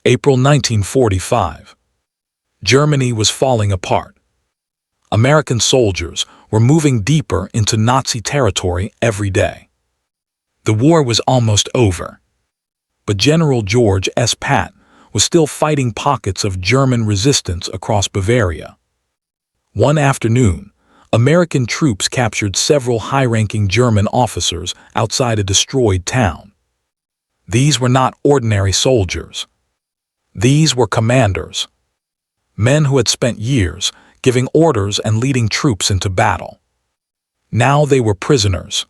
April 1945. Germany was falling apart. American soldiers were moving deeper into Nazi territory every day. The war was almost over, but General George S. Patton was still fighting pockets of German resistance across Bavaria. One afternoon, American troops captured several high-ranking German officers outside a destroyed town. These were not ordinary soldiers. These were commanders, men who had spent years giving orders and leading troops into battle. Now they were prisoners.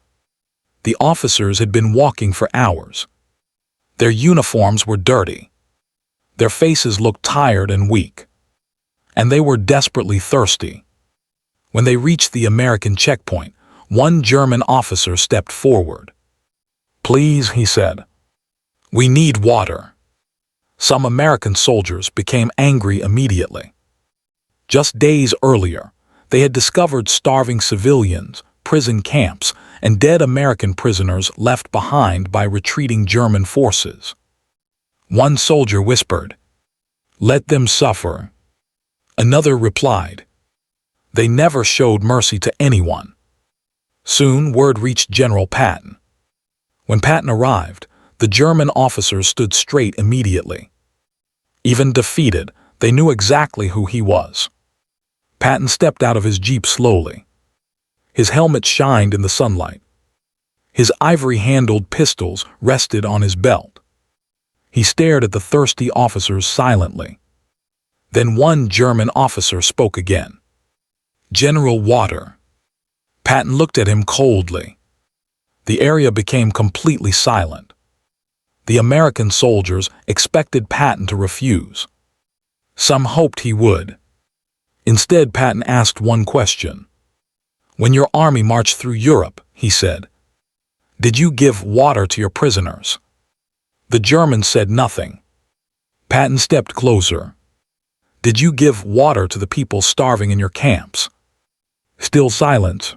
The officers had been walking for hours. Their uniforms were dirty. Their faces looked tired and weak. And they were desperately thirsty. When they reached the American checkpoint, one German officer stepped forward. "Please," he said, "we need water." Some American soldiers became angry immediately. Just days earlier, they had discovered starving civilians, prison camps, and dead American prisoners left behind by retreating German forces. One soldier whispered, "Let them suffer." Another replied, "They never showed mercy to anyone." Soon word reached General Patton. When Patton arrived, the German officers stood straight immediately. Even defeated, they knew exactly who he was. Patton stepped out of his jeep slowly. His helmet shined in the sunlight. His ivory-handled pistols rested on his belt. He stared at the thirsty officers silently. Then one German officer spoke again. "General, water." Patton looked at him coldly. The area became completely silent. The American soldiers expected Patton to refuse. Some hoped he would. Instead, Patton asked one question. "When your army marched through Europe," he said, "did you give water to your prisoners?" The Germans said nothing. Patton stepped closer. "Did you give water to the people starving in your camps?" Still silence.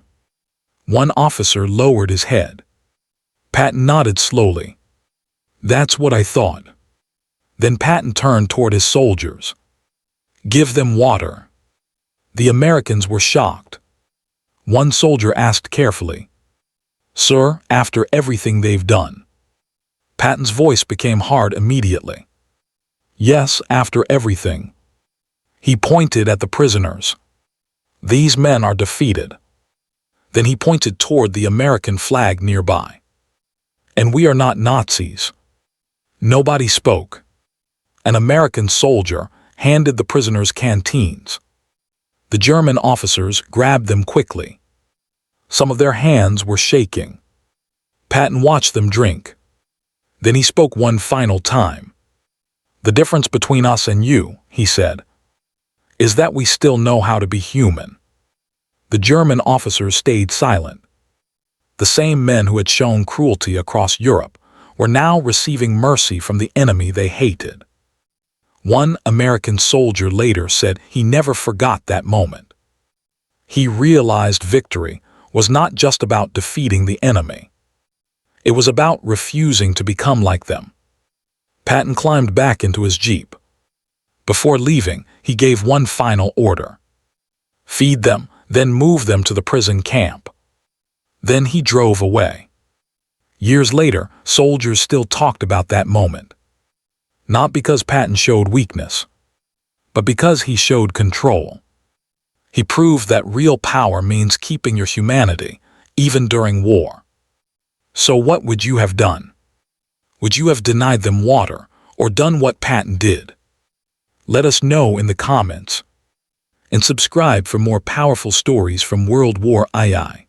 One officer lowered his head. Patton nodded slowly. "That's what I thought." Then Patton turned toward his soldiers. "Give them water." The Americans were shocked. One soldier asked carefully, "Sir, after everything they've done?" Patton's voice became hard immediately. "Yes, after everything." He pointed at the prisoners. "These men are defeated." Then he pointed toward the American flag nearby. "And we are not Nazis." Nobody spoke. An American soldier handed the prisoners canteens. The German officers grabbed them quickly. Some of their hands were shaking. Patton watched them drink. Then he spoke one final time. "The difference between us and you," he said, "is that we still know how to be human." The German officers stayed silent. The same men who had shown cruelty across Europe were now receiving mercy from the enemy they hated. One American soldier later said he never forgot that moment. He realized victory was not just about defeating the enemy. It was about refusing to become like them. Patton climbed back into his jeep. Before leaving, he gave one final order. "Feed them, then move them to the prison camp." Then he drove away. Years later, soldiers still talked about that moment. Not because Patton showed weakness, but because he showed control. He proved that real power means keeping your humanity, even during war. So what would you have done? Would you have denied them water, or done what Patton did? Let us know in the comments. And subscribe for more powerful stories from World War II.